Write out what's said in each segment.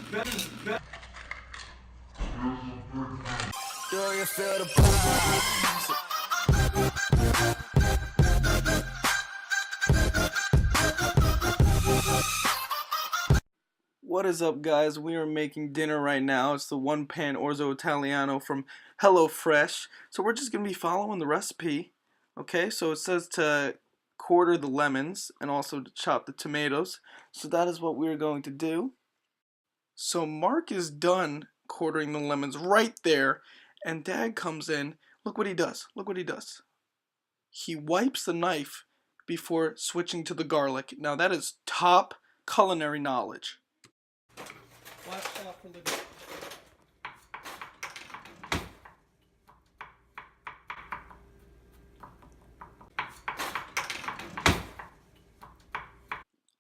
Do you feel the vibes? What is up, guys? We are making dinner right now. It's the one-pan Orzo Italiano from HelloFresh. So we're just going to be following the recipe. Okay, so it says to quarter the lemons and also to chop the tomatoes. So that is what we're going to do. So Mark is done quartering the lemons right there, and Dad comes in. Look what he does. Look what he does. He wipes the knife before switching to the garlic. Now that is top culinary knowledge. Watch out for the garlic.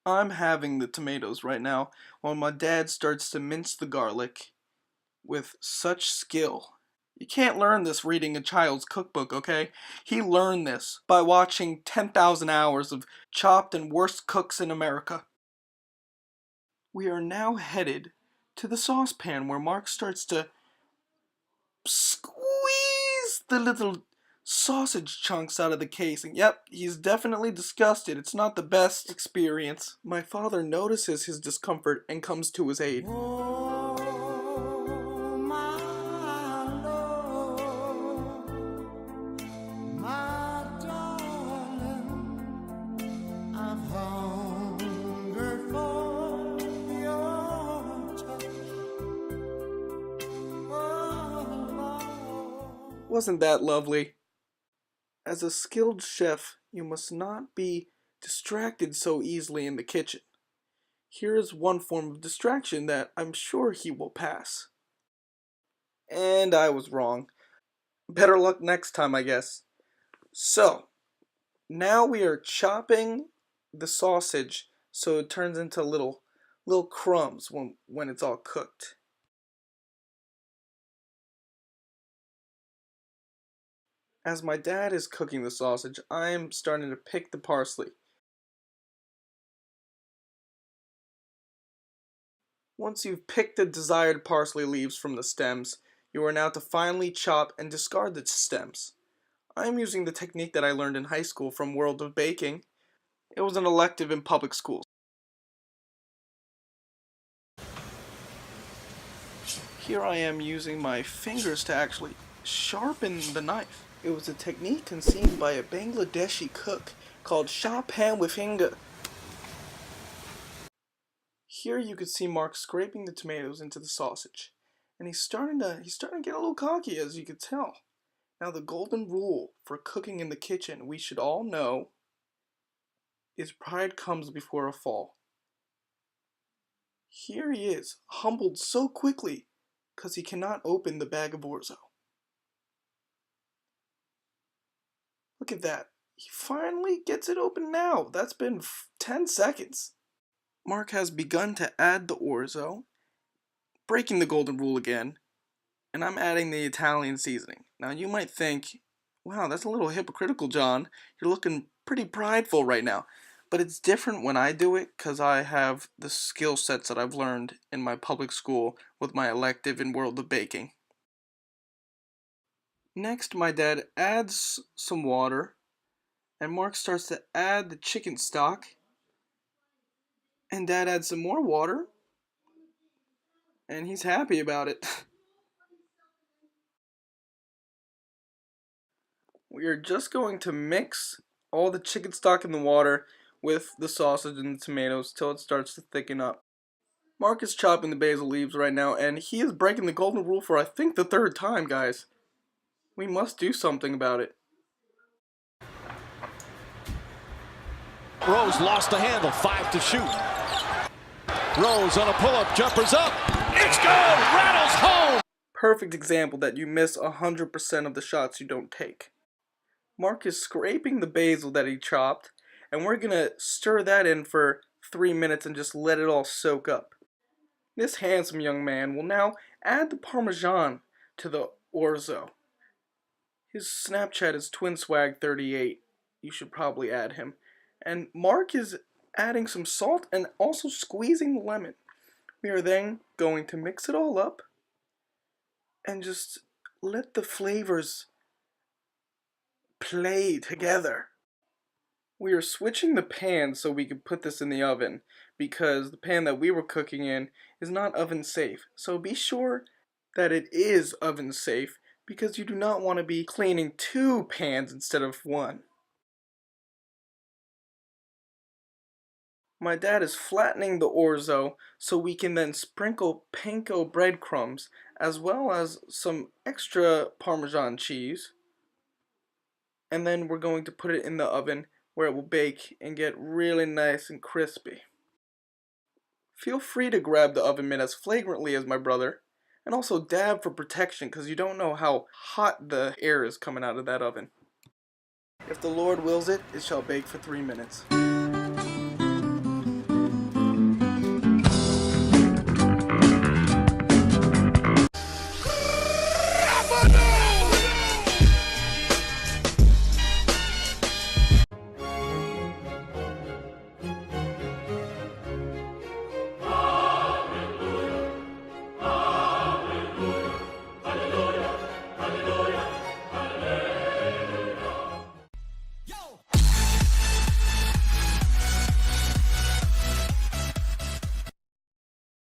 I'm having the tomatoes right now while my dad starts to mince the garlic with such skill. You can't learn this reading a child's cookbook, okay? He learned this by watching 10,000 hours of Chopped and Worst Cooks in America. We are now headed to the saucepan where Mark starts to squeeze the little sausage chunks out of the casing. Yep, he's definitely disgusted. It's not the best experience. My father notices his discomfort and comes to his aid. Wasn't that lovely? As a skilled chef, you must not be distracted so easily in the kitchen. Here is one form of distraction that I'm sure he will pass. And I was wrong. Better luck next time, I guess. So, now we are chopping the sausage so it turns into little crumbs when it's all cooked. As my dad is cooking the sausage, I'm starting to pick the parsley. Once you've picked the desired parsley leaves from the stems, you are now to finely chop and discard the stems. I am using the technique that I learned in high school from World of Baking. It was an elective in public schools. Here I am using my fingers to actually sharpen the knife. It was a technique conceived by a Bangladeshi cook called sharpen with finger. Here you could see Mark scraping the tomatoes into the sausage, and he's starting to get a little cocky, as you could tell. Now the golden rule for cooking in the kitchen, we should all know, is pride comes before a fall. Here he is, humbled so quickly, because he cannot open the bag of orzo. Look at that. He finally gets it open now. That's been 10 seconds. Mark has begun to add the orzo, breaking the golden rule again, and I'm adding the Italian seasoning. Now you might think, wow, that's a little hypocritical, John. You're looking pretty prideful right now. But it's different when I do it because I have the skill sets that I've learned in my public school with my elective in World of Baking. Next, my dad adds some water, and Mark starts to add the chicken stock, and Dad adds some more water, and he's happy about it. We are just going to mix all the chicken stock in the water with the sausage and the tomatoes till it starts to thicken up. Mark is chopping the basil leaves right now, and he is breaking the golden rule for I think the third time, guys. We must do something about it. Rose lost the handle, 5 to shoot. Rose on a pull-up, jumpers up. It's good, rattles home. Perfect example that you miss 100% of the shots you don't take. Mark is scraping the basil that he chopped, and we're gonna stir that in for 3 minutes and just let it all soak up. This handsome young man will now add the Parmesan to the orzo. His Snapchat is twinswag38. You should probably add him. And Mark is adding some salt and also squeezing the lemon. We are then going to mix it all up and just let the flavors play together. We are switching the pan so we can put this in the oven because the pan that we were cooking in is not oven safe. So be sure that it is oven safe because you do not want to be cleaning 2 pans instead of 1. My dad is flattening the orzo so we can then sprinkle panko breadcrumbs as well as some extra Parmesan cheese. And then we're going to put it in the oven where it will bake and get really nice and crispy. Feel free to grab the oven mitt as flagrantly as my brother, and also dab for protection because you don't know how hot the air is coming out of that oven. If the Lord wills it, it shall bake for 3 minutes.